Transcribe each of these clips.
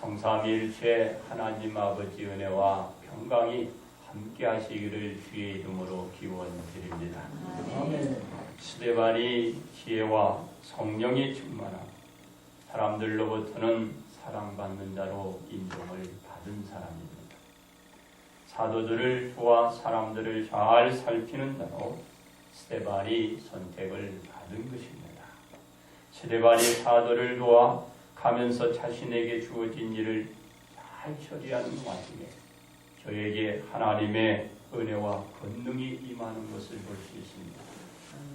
성삼위일체 하나님 아버지 은혜와 평강이 함께 하시기를 주의 이름으로 기원드립니다. 스데반이 지혜와 성령이 충만한 사람들로부터는 사랑받는 자로 인정을 받은 사람입니다. 사도들을 도와 사람들을 잘 살피는 자로 스데반이 선택을 받은 것입니다. 스데반이 사도를 도와 가면서 자신에게 주어진 일을 잘 처리하는 와중에 저에게 하나님의 은혜와 권능이 임하는 것을 볼 수 있습니다.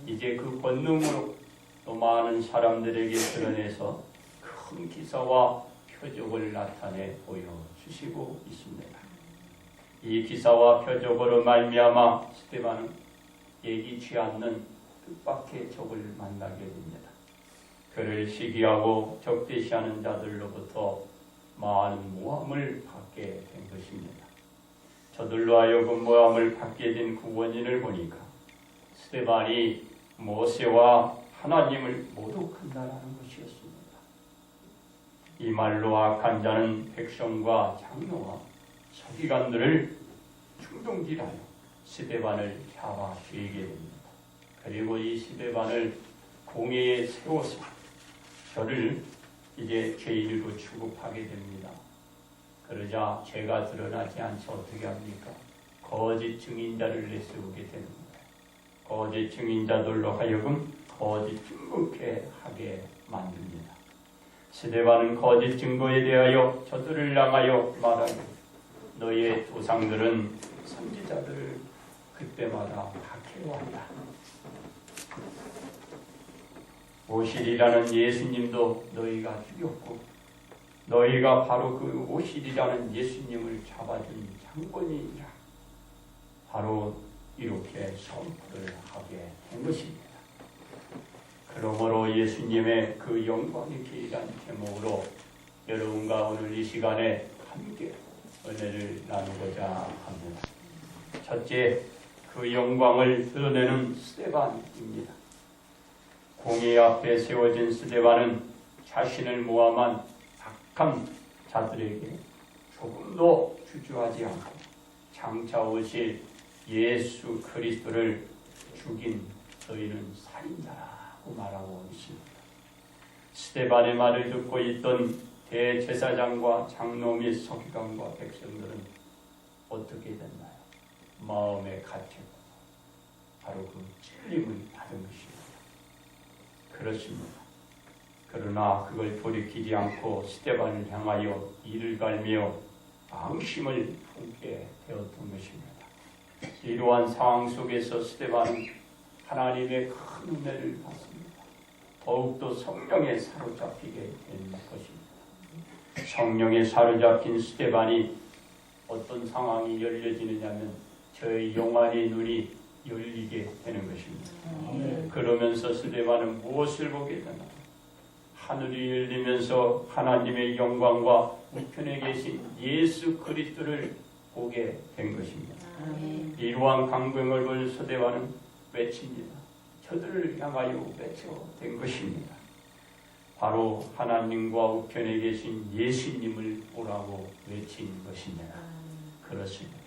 이제 그 권능으로 또 많은 사람들에게 드러내서 큰 기사와 표적을 나타내 보여주시고 있습니다. 이 기사와 표적으로 말미암아 스데반은 예기치 않는 뜻밖의 적을 만나게 됩니다. 그를 시기하고 적대시하는 자들로부터 많은 모함을 받게 된 것입니다. 저들로 하여금 모함을 받게 된 그 원인을 보니까 스데반이 모세와 하나님을 모독한다라는 것이었습니다. 이 말로 악한 자는 백성과 장로와 서기관들을 충동질하여 스데반을 잡아 죽이게 됩니다. 그리고 이 스데반을 공회에 세워서 저를 이제 죄인으로 취급하게 됩니다. 그러자 죄가 드러나지 않자 어떻게 합니까? 거짓 증인자를 내세우게 되는 거예요. 거짓 증인자들로 하여금 거짓 증거케 하게 만듭니다. 스데반은 거짓 증거에 대하여 저들을 향하여 말하되 너희의 조상들은 선지자들을 그때마다 박해왔다. 오실이라는 예수님도 너희가 죽였고 너희가 바로 그 오실이라는 예수님을 잡아준 장본인이라 바로 이렇게 선포를 하게 된 것입니다. 그러므로 예수님의 그 영광의 길이라는 제목으로 여러분과 오늘 이 시간에 함께 은혜를 나누고자 합니다. 첫째, 그 영광을 드러내는 스데반입니다. 공회 앞에 세워진 스데반은 자신을 모함한 악한 자들에게 조금도 주저하지 않고 장차 오실 예수 그리스도를 죽인 너희는 살인자라고 말하고 있습니다. 스데반의 말을 듣고 있던 대제사장과 장로 및 서기관과 백성들은 어떻게 됐나요? 마음에 갇혔고 바로 그 찔림을 받은 것입니다. 그렇습니다. 그러나 그걸 돌이키지 않고 스데반을 향하여 이를 갈며 앙심을 품게 되었던 것입니다. 이러한 상황 속에서 스데반은 하나님의 큰 은혜를 받습니다. 더욱더 성령에 사로잡히게 된 것입니다. 성령에 사로잡힌 스데반이 어떤 상황이 열려지느냐면 저의 영안의 눈이 열리게 되는 것입니다. 그러면서 스데반은 무엇을 보게 되나요? 하늘이 열리면서 하나님의 영광과 우편에 계신 예수 그리스도를 보게 된 것입니다. 이러한 광경을 본 스데반은 외칩니다. 저들을 향하여 외쳐된 것입니다. 바로 하나님과 우편에 계신 예수님을 보라고 외친 것입니다. 그렇습니다.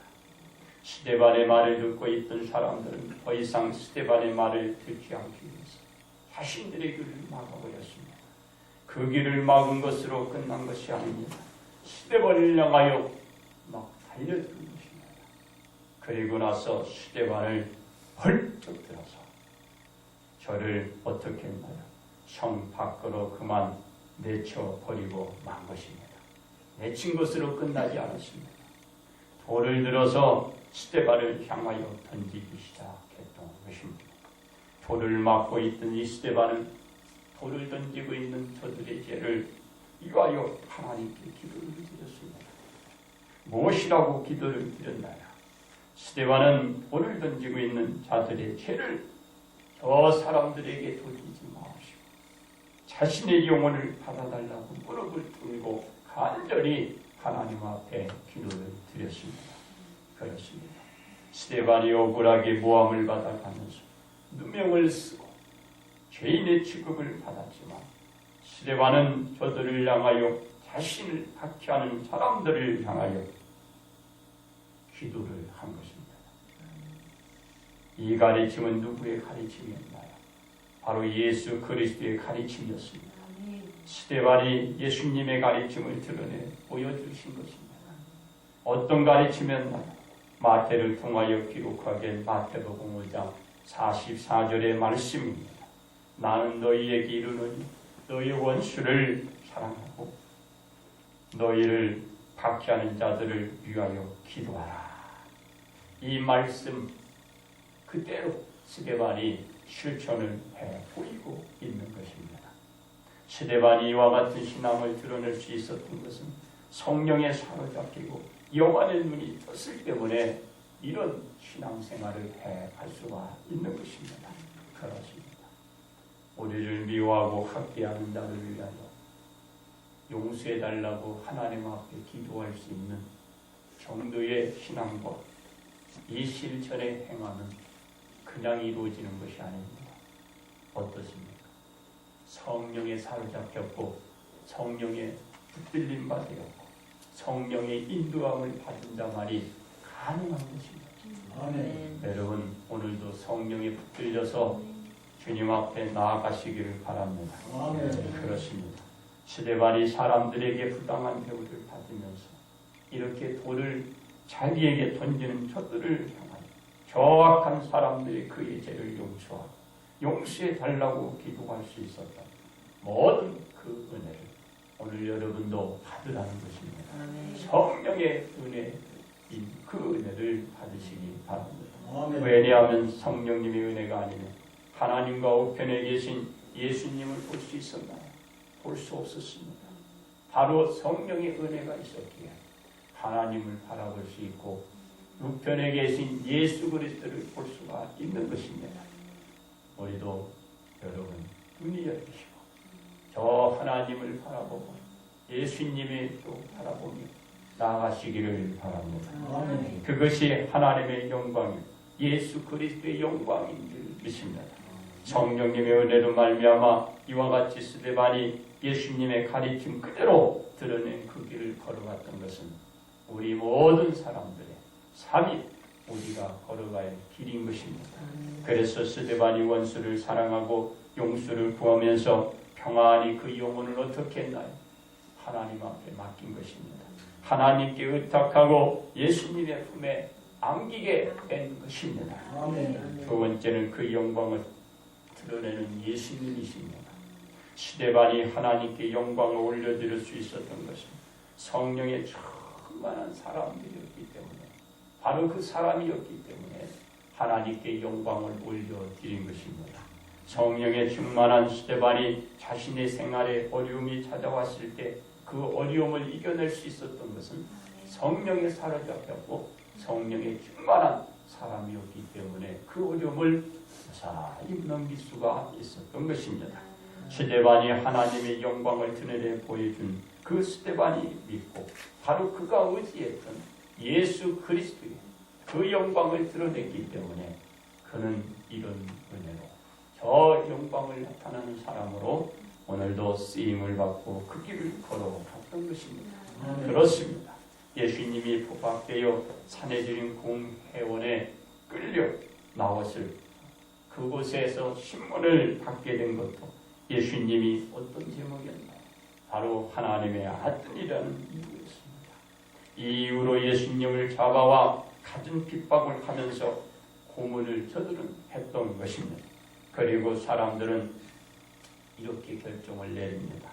스데반의 말을 듣고 있던 사람들은 더 이상 스데반의 말을 듣지 않기 위해서 자신들의 길을 막아버렸습니다. 그 길을 막은 것으로 끝난 것이 아닙니다. 스데반을 향하여 막 달려든 것입니다. 그리고 나서 스데반을 헐쩍 들어서 저를 어떻게 했나요? 성 밖으로 그만 내쳐버리고 만 것입니다. 내친 것으로 끝나지 않았습니다. 돌을 들어서 스데반을 향하여 던지기 시작했던 것입니다. 돌을 맞고 있던 이 스데반은 돌을 던지고 있는 저들의 죄를 위하여 하나님께 기도를 드렸습니다. 무엇이라고 기도를 드렸나요? 스데반은 돌을 던지고 있는 자들의 죄를 저 사람들에게 돌리지 마시고 자신의 영혼을 받아달라고 무릎을 꿇고 간절히 하나님 앞에 기도를 드렸습니다. 그렇습니다. 스데반이 억울하게 모함을 받아가면서 누명을 쓰고 죄인의 취급을 받았지만 스데반은 저들을 향하여 자신을 박해하는 사람들을 향하여 기도를 한 것입니다. 이 가르침은 누구의 가르침이었나요? 바로 예수 그리스도의 가르침이었습니다. 스데반이 예수님의 가르침을 드러내 보여주신 것입니다. 어떤 가르침이었나요? 마태를 통하여 기록하게 마태복음 5장 44절의 말씀입니다. 나는 너희에게 이르노니 너희 원수를 사랑하고 너희를 박해하는 자들을 위하여 기도하라. 이 말씀 그대로 스데반이 실천을 해 보이고 있는 것입니다. 스데반이 이와 같은 신앙을 드러낼 수 있었던 것은 성령에 사로잡히고 영안의 눈이 떴을 때문에 이런 신앙생활을 해갈 수가 있는 것입니다. 그렇습니다. 우리를 미워하고 학대하는 자를 위하여 용서해달라고 하나님 앞에 기도할 수 있는 정도의 신앙과 이 실천의 행함은 그냥 이루어지는 것이 아닙니다. 어떻습니까? 성령에 사로잡혔고 성령에 붙들림 받았고 성령의 인도함을 받은 자만이 가능한 것입니다. 아멘. 여러분 오늘도 성령에 붙들려서 주님 앞에 나아가시기를 바랍니다. 아멘. 그렇습니다. 스데반이 사람들에게 부당한 대우를 받으면서 이렇게 돌을 자기에게 던지는 저들을 향하여 정확한 사람들이 그의 죄를 용서하고 용서해 달라고 기도할 수 있었다. 모든 그 은혜를 오늘 여러분도 받으라는 것입니다. 아멘. 성령의 은혜, 그 은혜를 받으시기 바랍니다. 아멘. 왜냐하면 성령님의 은혜가 아니면 하나님과 우편에 계신 예수님을 볼 수 있었나요? 볼 수 없었습니다. 바로 성령의 은혜가 있었기에 하나님을 바라볼 수 있고 우편에 계신 예수 그리스도를 볼 수가 있는 것입니다. 우리도 여러분 눈이 열리시고 저 하나님을 바라보고 예수님을 또 바라보며 나아가시기를 바랍니다. 아멘. 그것이 하나님의 영광이 예수 그리스도의 영광인 줄 믿습니다. 성령님의 은혜로 말미암아 이와 같이 스데반이 예수님의 가르침 그대로 드러낸 그 길을 걸어갔던 것은 우리 모든 사람들의 삶이 우리가 걸어갈 길인 것입니다. 그래서 스데반이 원수를 사랑하고 용서를 구하면서 평안히 그 영혼을 어떻게 했나요? 하나님 앞에 맡긴 것입니다. 하나님께 의탁하고 예수님의 품에 안기게 된 것입니다. 아멘. 두 번째는 그 영광을 드러내는 예수님이십니다. 스데반이 하나님께 영광을 올려드릴 수 있었던 것은 성령의 충만한 사람들이었기 때문에 바로 그 사람이었기 때문에 하나님께 영광을 올려드린 것입니다. 성령의 충만한 스데반이 자신의 생활에 어려움이 찾아왔을 때 그 어려움을 이겨낼 수 있었던 것은 성령에 사로잡혔고 성령의 충만한 사람이었기 때문에 그 어려움을 무사히 넘길 수가 있었던 것입니다. 스데반이 하나님의 영광을 드러내 보여준 그 스데반이 믿고 바로 그가 의지했던 예수 그리스도의 그 영광을 드러냈기 때문에 그는 이런 은혜로 저 영광을 나타나는 사람으로 오늘도 쓰임을 받고 그 길을 걸어갔던 것입니다. 그렇습니다. 예수님이 포박되어 산해지린 공회원에 끌려 나왔을 그곳에서 신문을 받게 된 것도 예수님이 어떤 제목이었나요? 바로 하나님의 아들이라는 이유였습니다. 이 이유로 예수님을 잡아와 갖은 핍박을 하면서 고문을 저들은 했던 것입니다. 그리고 사람들은 이렇게 결정을 내립니다.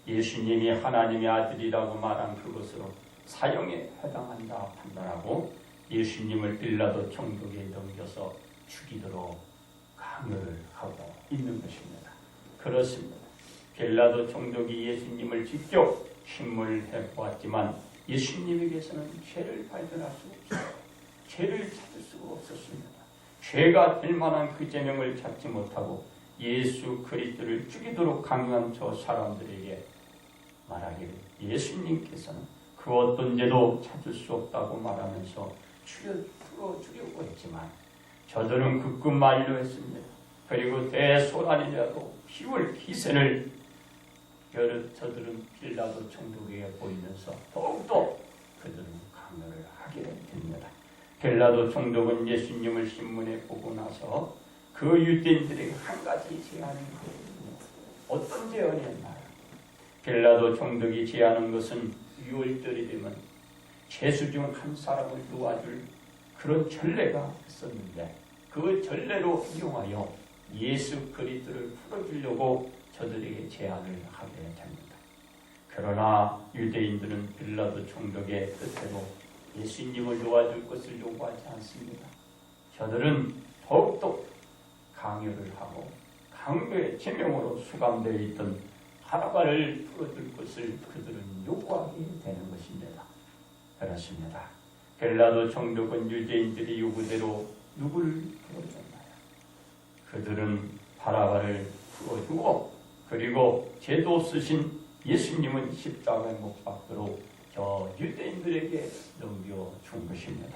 예수님이 하나님의 아들이라고 말한 그것으로 사형에 해당한다 판단하고 예수님을 빌라도 총독에 넘겨서 죽이도록 강요를 하고 있는 것입니다. 그렇습니다. 빌라도 총독이 예수님을 직접 신문해 보았지만 예수님에게서는 죄를 발견할 수 없어요. 죄를 찾을 수가 없었습니다. 죄가 될 만한 그 제명을 찾지 못하고 예수 그리스도를 죽이도록 강요한 저 사람들에게 말하기를 예수님께서는 그 어떤 죄도 찾을 수 없다고 말하면서 풀어주려고 했지만 저들은 극구 만류했습니다. 그리고 대소란이라도 피울 희생을 저들은 빌라도 총독에게 보이면서 더욱더 그들은 강요를 하게 됩니다. 빌라도 총독은 예수님을 신문에 보고 나서 그 유대인들에게 한 가지 제안을 했거든요. 어떤 제안이었나요? 빌라도 총독이 제안한 것은 6월절이 되면 죄수 중 한 사람을 도와줄 그런 전례가 있었는데 그 전례로 이용하여 예수 그리스도를 풀어주려고 저들에게 제안을 하게 됩니다. 그러나 유대인들은 빌라도 총독의 뜻대로 예수님을 도와줄 것을 요구하지 않습니다. 저들은 더욱더 강요를 하고 강도의 제명으로 수감되어 있던 바라바를 풀어줄 것을 그들은 요구하게 되는 것입니다. 그렇습니다. 빌라도 총독은 유대인들의 요구대로 누구를 풀어줬나요? 그들은 바라바를 풀어주고 그리고 죄도 없으신 예수님은 십자가에 못 박도록 저 유대인들에게 넘겨준 것입니다.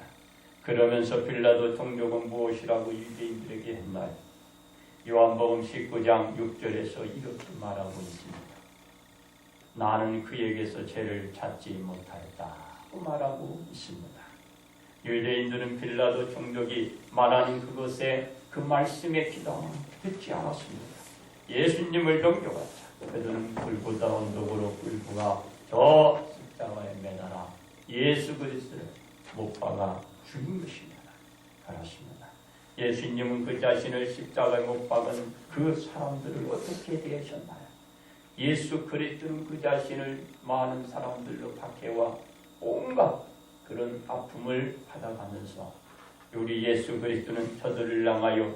그러면서 빌라도 총독은 무엇이라고 유대인들에게 했나요? 요한복음 19장 6절에서 이렇게 말하고 있습니다. 나는 그에게서 죄를 찾지 못하였다고 말하고 있습니다. 유대인들은 빌라도 총독이 말하는 그것에 그 말씀의 기도는 듣지 않았습니다. 예수님을 넘겨갔자 그들은 불보다 언덕으로 끌고 가 저 십자가에 매달아 예수 그리스도를 못 박아 죽인 것입니다. 그렇습니다. 예수님은 그 자신을 십자가에 못 박은 그 사람들을 어떻게 대하셨나요? 예수 그리스도는 그 자신을 많은 사람들로 박해와 온갖 그런 아픔을 받아가면서 우리 예수 그리스도는 저들을 향하여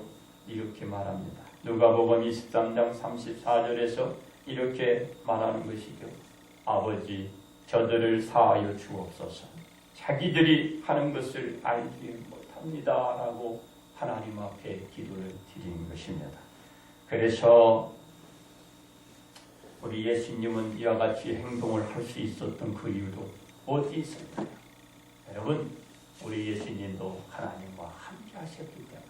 이렇게 말합니다. 누가복음 23장 34절에서 이렇게 말하는 것이죠. 아버지 저들을 사하여 주옵소서. 자기들이 하는 것을 알지 못합니다 라고 하나님 앞에 기도를 드리는 것입니다. 그래서 우리 예수님은 이와 같이 행동을 할 수 있었던 그 이유도 어디 있을까요? 여러분, 우리 예수님도 하나님과 함께 하셨기 때문에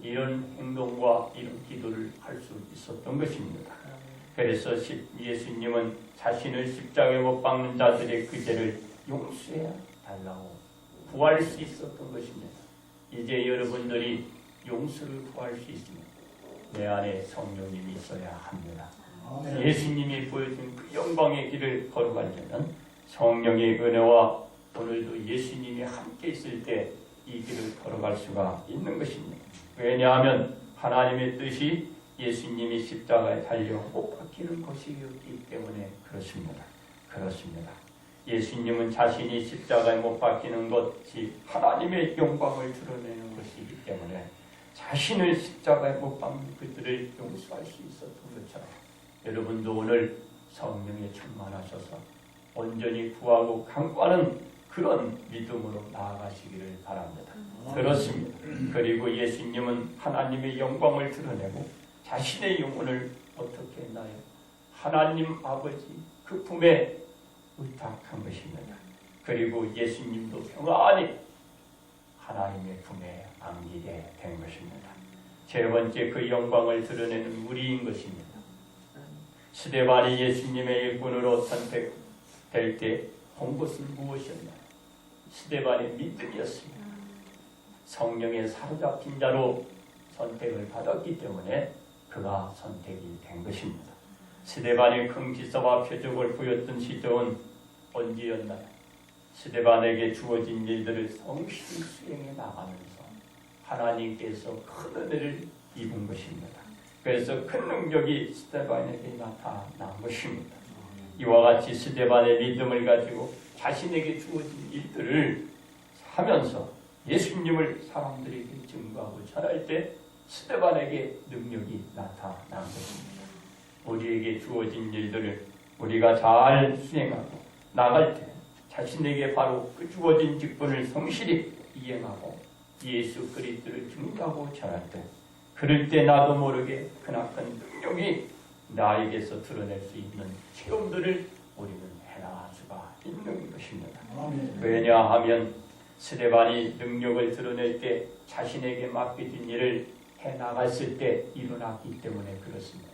이런 행동과 이런 기도를 할 수 있었던 것입니다. 그래서 예수님은 자신을 십자가에 못 박는 자들의 그 죄를 용서해 달라고 구할 수 있었던 것입니다. 이제 여러분들이 용서를 구할 수 있습니다. 내 안에 성령님이 있어야 합니다. 예수님이 보여준 그 영광의 길을 걸어가려면 성령의 은혜와 오늘도 예수님이 함께 있을 때 이 길을 걸어갈 수가 있는 것입니다. 왜냐하면 하나님의 뜻이 예수님이 십자가에 달려 못 박히는 것이었기 때문에 그렇습니다. 그렇습니다. 예수님은 자신이 십자가에 못 박히는 것이 하나님의 영광을 드러내는 것이기 때문에 자신을 십자가에 못 박는 그들을 용서할 수 있었던 것처럼 여러분도 오늘 성령에 충만하셔서 온전히 구하고 강구하는 그런 믿음으로 나아가시기를 바랍니다. 그렇습니다. 그리고 예수님은 하나님의 영광을 드러내고 자신의 영혼을 어떻게 했나요? 하나님 아버지 그 품에 의탁한 것입니다. 그리고 예수님도 평안히 하나님의 품에 안기게 된 것입니다. 세 번째 그 영광을 드러내는 우리인 것입니다. 스데반이 예수님의 일꾼으로 선택될 때 본 것은 무엇이었나요? 스데반의 믿음이었습니다. 성령에 사로잡힌 자로 선택을 받았기 때문에 그가 선택이 된 것입니다. 스데반이 큰 기사와 표적을 보였던 시점은 언제였나요? 스데반에게 주어진 일들을 성실히 수행해 나가면서 하나님께서 큰 은혜를 입은 것입니다. 그래서 큰 능력이 스데반에게 나타난 것입니다. 이와 같이 스데반의 믿음을 가지고 자신에게 주어진 일들을 하면서 예수님을 사람들에게 증거하고 전할 때 스데반에게 능력이 나타난 것입니다. 우리에게 주어진 일들을 우리가 잘 수행하고 나갈 때 자신에게 바로 그 주어진 직분을 성실히 이행하고 예수 그리스도를 증거하고 전할 때 그럴 때 나도 모르게 그나큰 능력이 나에게서 드러낼 수 있는 체험들을 우리는 해나갈 수가 있는 것입니다. 왜냐하면 스데반이 능력을 드러낼 때 자신에게 맡겨진 일을 해나갔을 때 일어났기 때문에 그렇습니다.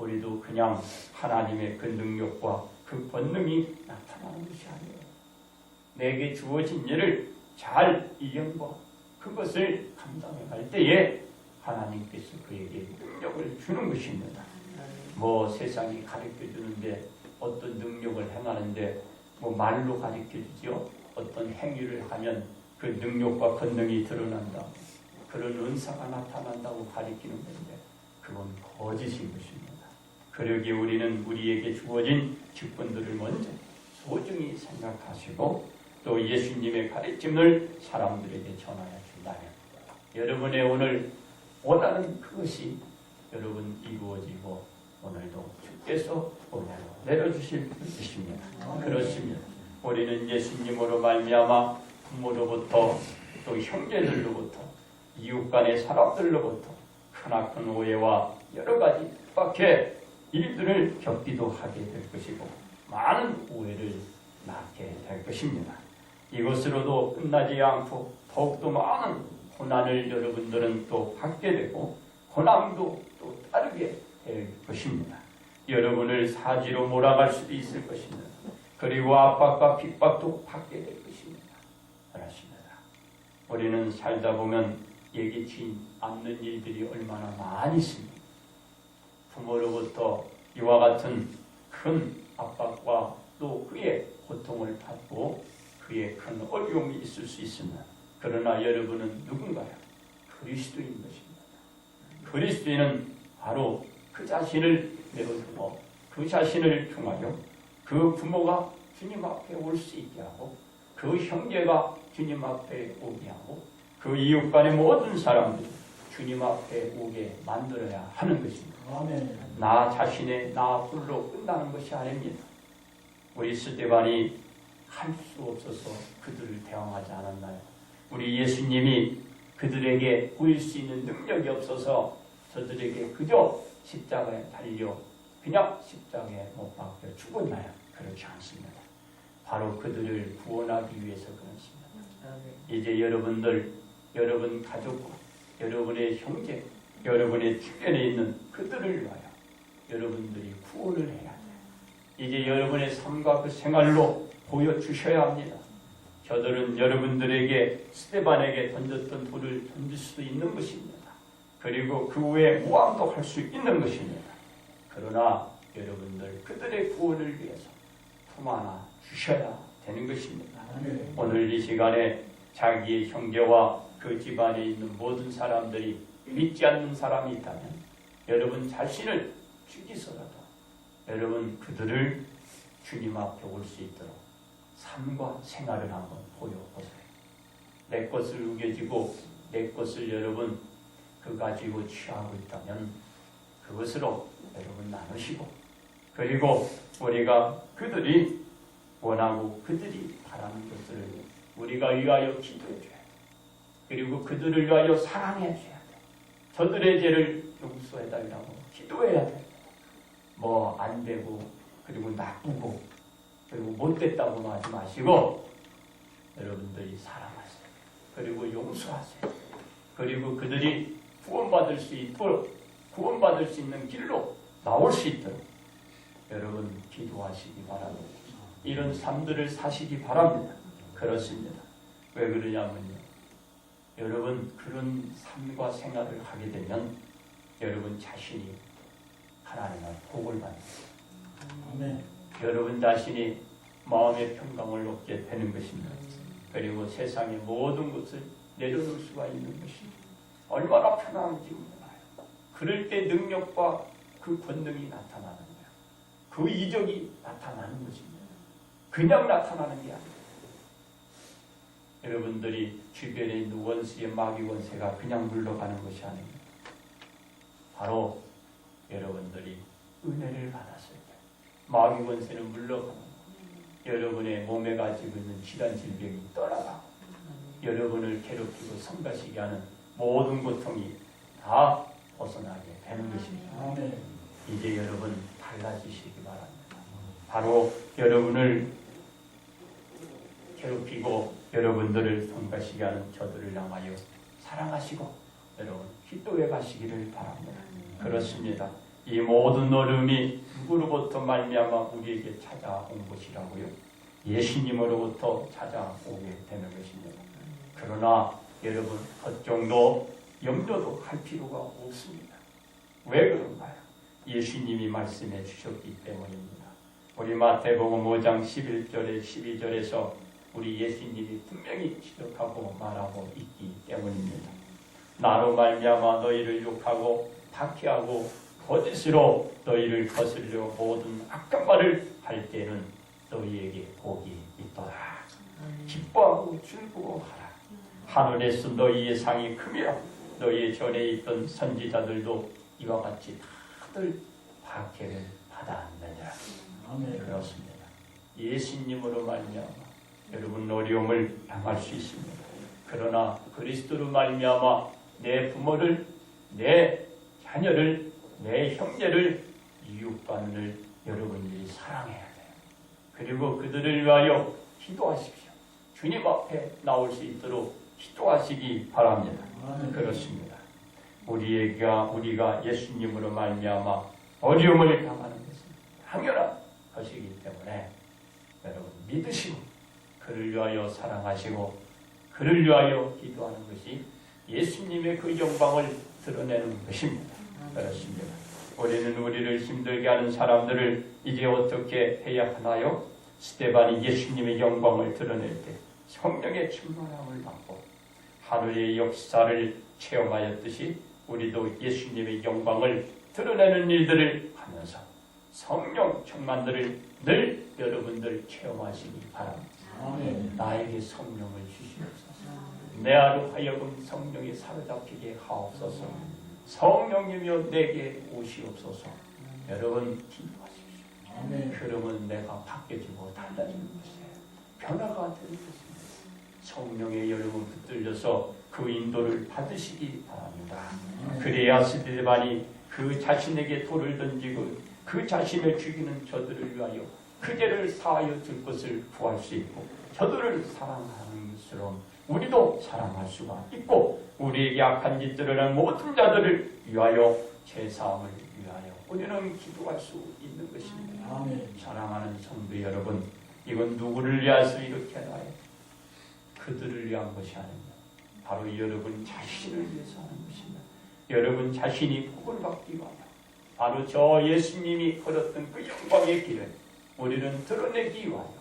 우리도 그냥 하나님의 그 능력과 그 권능이 나타나는 것이 아니에요. 내게 주어진 일을 잘 이행과 그것을 감당해 갈 때에 하나님께서 그에게 능력을 주는 것입니다. 뭐 세상이 가르쳐 주는데 어떤 능력을 행하는데 뭐 말로 가르쳐 주죠. 어떤 행위를 하면 그 능력과 권능이 드러난다. 그런 은사가 나타난다고 가르치는 건데 그건 거짓인 것입니다. 그러기에 우리는 우리에게 주어진 직분들을 먼저 소중히 생각하시고 또 예수님의 가르침을 사람들에게 전하여 준다면 여러분의 오늘 원하는 그것이 여러분 이루어지고 오늘도 주께서 은혜로 내려주실 것입니다. 그렇습니다. 우리는 예수님으로 말미암아 부모로부터 또 형제들로부터 이웃 간의 사람들로부터 크나큰 오해와 여러 가지 밖에 일들을 겪기도 하게 될 것이고 많은 오해를 낳게 될 것입니다. 이것으로도 끝나지 않고 더욱더 많은 고난을 여러분들은 또 받게 되고 고난도 또 따르게 될 것입니다. 여러분을 사지로 몰아갈 수도 있을 것입니다. 그리고 압박과 핍박도 받게 될 것입니다. 그렇습니다. 우리는 살다 보면 예기치 않는 일들이 얼마나 많이 있습니다. 부모로부터 이와 같은 큰 압박과 또 그의 고통을 받고 그의 큰 어려움이 있을 수 있습니다. 그러나 여러분은 누군가요? 그리스도인 것입니다. 그리스도인은 바로 그 자신을 내어주고 그 자신을 통하여 그 부모가 주님 앞에 올 수 있게 하고 그 형제가 주님 앞에 오게 하고 그 이웃 간의 모든 사람들이 주님 앞에 오게 만들어야 하는 것입니다. 아멘. 나 자신의 나 홀로 끝나는 것이 아닙니다. 우리 스데반이 할 수 없어서 그들을 대항하지 않았나요? 우리 예수님이 그들에게 보일 수 있는 능력이 없어서 저들에게 그저 십자가에 달려 그냥 십자가에 못 박혀 죽었나요? 그렇지 않습니다. 바로 그들을 구원하기 위해서 그렇습니다. 이제 여러분들, 여러분 가족과 여러분의 형제, 여러분의 주변에 있는 그들을 위하여 여러분들이 구원을 해야 돼요. 이제 여러분의 삶과 그 생활로 보여주셔야 합니다. 저들은 여러분들에게 스데반에게 던졌던 돌을 던질 수도 있는 것입니다. 그리고 그 후에 모함도 할 수 있는 것입니다. 그러나 여러분들 그들의 구원을 위해서 품 하나 주셔야 되는 것입니다. 오늘 이 시간에 자기의 형제와 그 집안에 있는 모든 사람들이 믿지 않는 사람이 있다면 여러분 자신을 죽이서라도 여러분 그들을 주님 앞에 올 수 있도록 삶과 생활을 한번 보여보세요. 내 것을 우겨지고 내 것을 여러분 그 가지고 취하고 있다면 그것으로 여러분 나누시고 그리고 우리가 그들이 원하고 그들이 바라는 것을 우리가 위하여 기도해 줘야 돼. 그리고 그들을 위하여 사랑해 줘야 돼. 저들의 죄를 용서해 달라고 기도해야 돼. 뭐 안 되고 그리고 나쁘고 그리고 못됐다고 하지 마시고 여러분들이 사랑하세요. 그리고 용서하세요. 그리고 그들이 구원받을 수 있도록 구원받을 수 있는 길로 나올 수 있도록 여러분 기도하시기 바랍니다. 이런 삶들을 사시기 바랍니다. 그렇습니다. 왜 그러냐면요. 여러분 그런 삶과 생활을 하게 되면 여러분 자신이 하나님의 복을 받습니다. 아멘. 여러분 자신이 마음의 평강을 얻게 되는 것입니다. 그리고 세상의 모든 것을 내려놓을 수가 있는 것입니다. 얼마나 편안한지 몰라요. 그럴 때 능력과 그 권능이 나타나는 거예요. 그 이적이 나타나는 것입니다. 그냥 나타나는 게 아니에요. 여러분들이 주변에 있는 원수의 마귀 원세가 그냥 물러가는 것이 아닙니다. 바로 여러분들이 은혜를 받았을 때 마귀 원세는 물러가는 거예요. 여러분의 몸에 가지고 있는 질환 질병이 떠나가고 여러분을 괴롭히고 성가시게 하는 모든 고통이 다 벗어나게 되는 것입니다. 아멘. 이제 여러분 달라지시기 바랍니다. 바로 여러분을 괴롭히고 여러분들을 성가시게 하는 저들을 향하여 사랑하시고 여러분 기도해 가시기를 바랍니다. 그렇습니다. 이 모든 어려움이 누구로부터 말미암아 우리에게 찾아온 것이라고요? 예수님으로부터 찾아오게 되는 것입니다. 그러나 여러분 걱정도 염려도 할 필요가 없습니다. 왜 그런가요? 예수님이 말씀해 주셨기 때문입니다. 우리 마태복음 5장 11절에 12절에서 우리 예수님이 분명히 지적하고 말하고 있기 때문입니다. 나로 말미암아 너희를 욕하고 박해하고 거짓으로 너희를 거슬려 모든 악한 말을 할 때는 너희에게 복이 있도다. 기뻐하고 즐거워하라. 하늘에서 너희의 상이 크며 너희의 전에 있던 선지자들도 이와 같이 다들 박해를 받았느니라. 그렇습니다. 예수님으로 말미암아 여러분 어려움을 당할 수 있습니다. 그러나 그리스도로 말미암아 내 부모를, 내 자녀를, 내 형제를, 이웃간을 여러분들이 사랑해야 돼요. 그리고 그들을 위하여 기도하십시오. 주님 앞에 나올 수 있도록 기도하시기 바랍니다. 그렇습니다. 우리가 예수님으로 말미암아 어려움을 당하는 것은 당연한 것이기 때문에 여러분 믿으시고 그를 위하여 사랑하시고 그를 위하여 기도하는 것이 예수님의 그 영광을 드러내는 것입니다. 그렇습니다. 우리는 우리를 힘들게 하는 사람들을 이제 어떻게 해야 하나요? 스데반이 예수님의 영광을 드러낼 때 성령의 충만함을 받고 하루의 역사를 체험하였듯이 우리도 예수님의 영광을 드러내는 일들을 하면서 성령 충만들을 늘 여러분들 체험하시기 바랍니다. 나에게 성령을 주시옵소서. 내 아로 하여금 성령에 사로잡히게 하옵소서. 성령이며 내게 오시옵소서. 여러분 기도하십시오. 그러면 내가 바뀌어지고 달라지는 것이에요. 변화가 되는 것입니다. 성령의 여러분 붙들려서 그 인도를 받으시기 바랍니다. 그래야 스데반이 그 자신에게 돌을 던지고 그 자신을 죽이는 저들을 위하여 그 죄를 사하여 줄 것을 구할 수 있고 저들을 사랑하는 것처럼 우리도 사랑할 수가 있고 우리에게 악한 짓들을 하는 모든 자들을 위하여 제사함을 위하여 우리는 기도할 수 있는 것입니다. 사랑하는 성도 여러분, 이건 누구를 위해서 이렇게 하나요? 그들을 위한 것이 아닙니다. 바로 여러분 자신을 위해서 하는 것입니다. 여러분 자신이 복을 받기 위하여 바로 저 예수님이 걸었던 그 영광의 길을 우리는 드러내기 위하여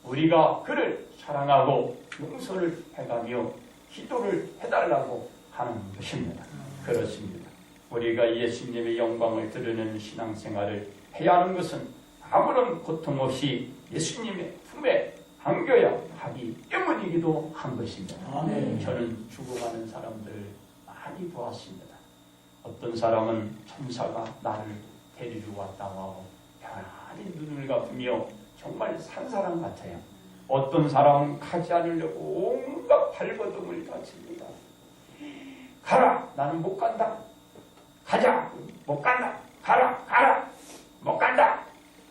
우리가 그를 사랑하고 용서를 해가며 기도를 해달라고 하는 것입니다. 그렇습니다. 우리가 예수님의 영광을 드러내는 신앙생활을 해야 하는 것은 아무런 고통 없이 예수님의 품에 안겨야 하기 때문이기도 한 것입니다. 저는 죽어가는 사람들을 많이 보았습니다. 어떤 사람은 천사가 나를 데리러 왔다고 하고 편안히 눈을 감으며 정말 산 사람 같아요. 어떤 사람은 가지 않으려고 온갖 발버둥을 다칩니다. 가라! 나는 못 간다. 가자! 못 간다. 가라! 못 간다.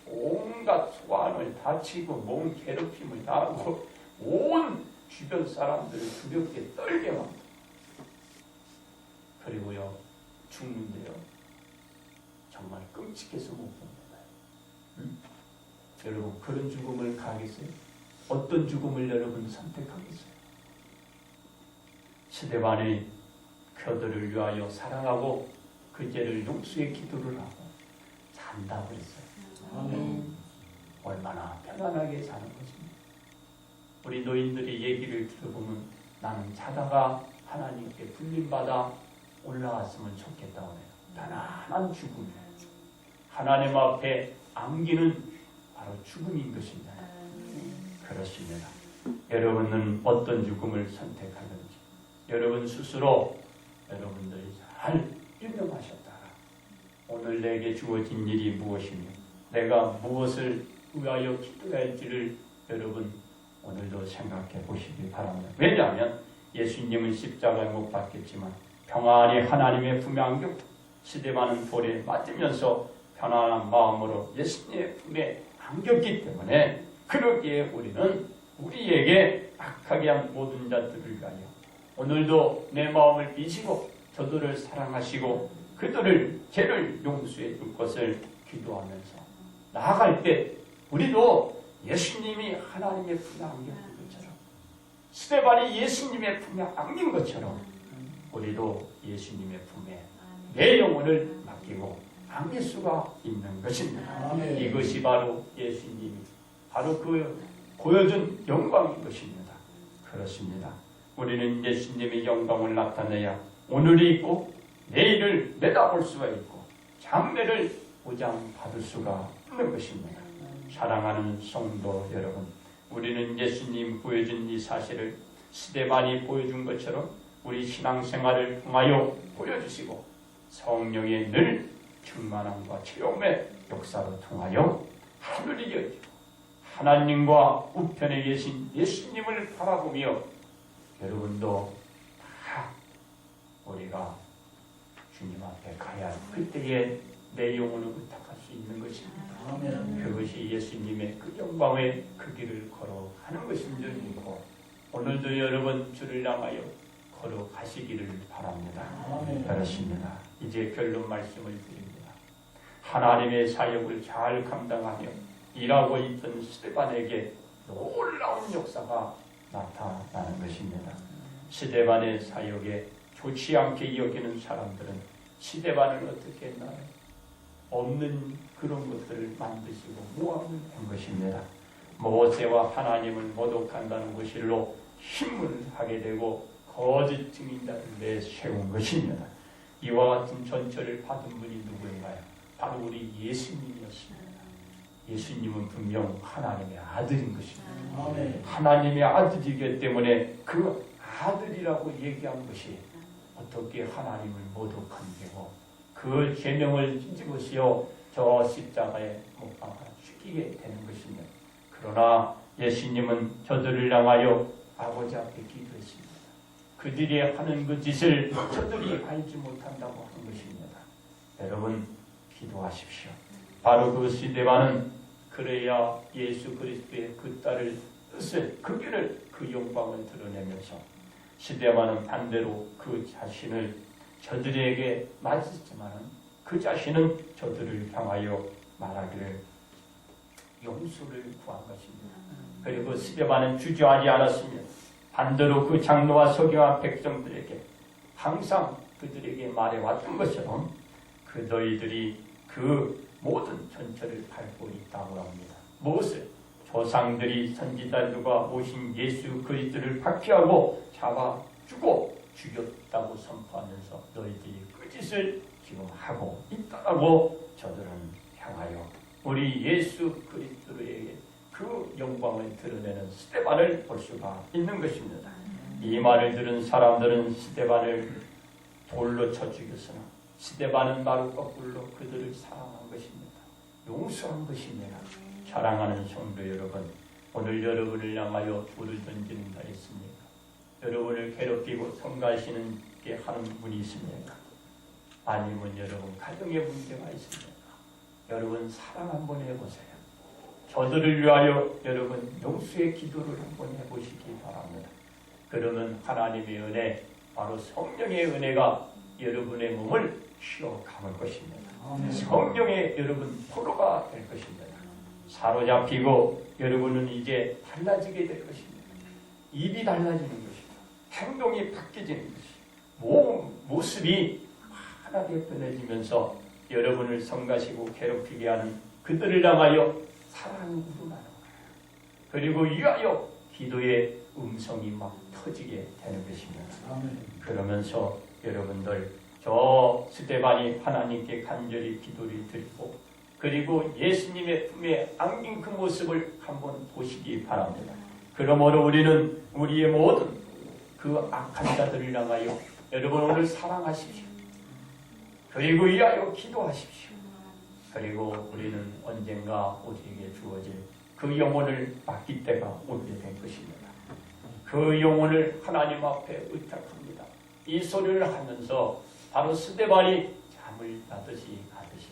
온갖 소환을 다치고 몸 괴롭힘을 당하고 온 주변 사람들을 두렵게 떨게 합니다. 그리고요 죽는데요 정말 끔찍해서 못 봅니다. 여러분 그런 죽음을 가겠어요? 어떤 죽음을 여러분 선택하겠어요? 스데반이 그들을 위하여 사랑하고 그 죄를 용서의 기도를 하고 산다고 그랬어요. 얼마나 편안하게 사는 것입니다. 우리 노인들의 얘기를 들어보면 나는 자다가 하나님께 불림받아 올라왔으면 좋겠다고 해요. 편안한 죽음이에요. 하나님 앞에 안기는 바로 죽음인 것입니다. 그렇습니다. 여러분은 어떤 죽음을 선택하는지 여러분 스스로 여러분들이 잘 유명하셨다. 오늘 내게 주어진 일이 무엇이며 내가 무엇을 위하여 기도해야 할지를 여러분 오늘도 생각해 보시기 바랍니다. 왜냐하면 예수님은 십자가에 못 박혔지만 평안히 하나님의 품에 안겼고 스데반은 돌에 맞으면서 편안한 마음으로 예수님의 품에 안겼기 때문에 그러기에 우리는 우리에게 악하게 한 모든 자들을 위하여 오늘도 내 마음을 비시고 저들을 사랑하시고 그들을 죄를 용서해 줄 것을 기도하면서 나아갈 때 우리도 예수님이 하나님의 품에 안긴 것처럼 스데반이 예수님의 품에 안긴 것처럼 우리도 예수님의 품에 내 영혼을 맡기고 안길 수가 있는 것입니다. 아멘. 이것이 바로 예수님이 바로 그 보여준 영광인 것입니다. 그렇습니다. 우리는 예수님의 영광을 나타내야 오늘이 있고 내일을 내다볼 수가 있고 장래를 보장받을 수가 있는 것입니다. 사랑하는 성도 여러분, 우리는 예수님 보여준 이 사실을 스데반이 보여준 것처럼 우리 신앙생활을 통하여 보여주시고 성령의 늘 충만함과 체험의 역사로 통하여 하늘이 열리고 하나님과 우편에 계신 예수님을 바라보며 여러분도 다 우리가 주님 앞에 가야 할 그때에 내 영혼을 의탁할 수 있는 것입니다. 아멘. 그것이 예수님의 그 영광의 그 길을 걸어가는 것인 줄 믿고 오늘도 여러분 주를 향하여 걸어가시기를 바랍니다. 아멘. 그렇습니다. 이제 결론 말씀을 드립니다. 하나님의 사역을 잘 감당하며 일하고 있던 스데반에게 놀라운 역사가 나타나는 것입니다. 스데반의 사역에 좋지 않게 여기는 사람들은 스데반을 어떻게 했나요? 없는 그런 것들을 만드시고 모함을 한 것입니다. 모세와 하나님을 모독한다는 것일로 힘을 하게 되고 거짓 증인자를 내세운 것입니다. 이와 같은 전철을 받은 분이 누구인가요? 바로 우리 예수님이었습니다. 예수님은 분명 하나님의 아들인 것입니다. 아멘. 하나님의 아들이기 때문에 그 아들이라고 얘기한 것이 어떻게 하나님을 모독한 게고 그 계명을 뒤집으시어 저 십자가에 못 박아 죽이게 되는 것입니다. 그러나 예수님은 저들을 향하여 아버지 앞에 기도했습니다. 그들이 하는 그 짓을 저들이 알지 못한다고 한 것입니다. 여러분 기도하십시오. 바로 그 스데반은 그래야 예수 그리스도의 그 딸을 뜻을 그 길을 그 영광을 드러내면서 스데반은 반대로 그 자신을 저들에게 맞았지만 그 자신은 저들을 향하여 말하기를 용서를 구한 것입니다. 그리고 스데반은 주저하지 않았으며 반대로 그 장로와 서기와 백성들에게 항상 그들에게 말해왔던 것처럼 그 너희들이 그 모든 전철을 밟고 있다고 합니다. 무엇을? 조상들이 선지자들과 오신 예수 그리스도를 박해하고 잡아주고 죽였다고 선포하면서 너희들이 그 짓을 지금 하고 있다고 저들은 향하여 우리 예수 그리스도에게 그 영광을 드러내는 스데반을 볼 수가 있는 것입니다. 이 말을 들은 사람들은 스데반을 돌로 쳐 죽였으나 스데반은 바로 거꾸로 그들을 사랑한 것입니다. 용서한 것입니다. 사랑하는 성도 여러분, 오늘 여러분을 향하여 돌을 던지는 자 있습니까? 여러분을 괴롭히고 성가시는 게 하는 분이 있습니까? 아니면 여러분 가정에 문제가 있습니까? 여러분 사랑 한번 해보세요. 저들을 위하여 여러분 용서의 기도를 한번 해보시기 바랍니다. 그러면 하나님의 은혜, 바로 성령의 은혜가 여러분의 몸을 쉬어감을 것입니다. 성령의 여러분 포로가 될 것입니다. 사로잡히고 여러분은 이제 달라지게 될 것입니다. 입이 달라지는 것입니다. 행동이 바뀌어지는 것입니다. 모습이 환하게 변해지면서 여러분을 성가시고 괴롭히게 하는 그들을 향하여 사랑으로 나는 거예요. 그리고 위하여 기도의 음성이 막 터지게 되는 것입니다. 그러면서 여러분들 저 스데반이 하나님께 간절히 기도를 드리고 그리고 예수님의 품에 안긴 그 모습을 한번 보시기 바랍니다. 그러므로 우리는 우리의 모든 그 악한 자들을 향하여 여러분 오늘 사랑하십시오. 그리고 위하여 기도하십시오. 그리고 우리는 언젠가 우리에게 주어질 그 영혼을 맡길 때가 오게 될 것입니다. 그 영혼을 하나님 앞에 의탁합니다. 이 소리를 하면서 바로 스데반이 잠을 자듯이 가듯이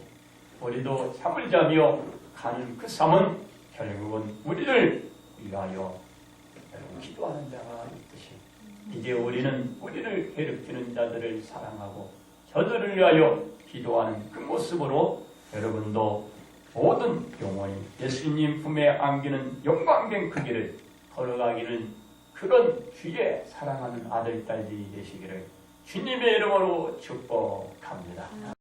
우리도 잠을 자며 가는 그 삶은 결국은 우리를 위하여 기도하는 자가 있듯이 이제 우리는 우리를 괴롭히는 자들을 사랑하고 저들을 위하여 기도하는 그 모습으로 여러분도 모든 영혼이 예수님 품에 안기는 영광된 그 길을 걸어가기를 그런 주의 사랑하는 아들, 딸들이 되시기를 주님의 이름으로 축복합니다.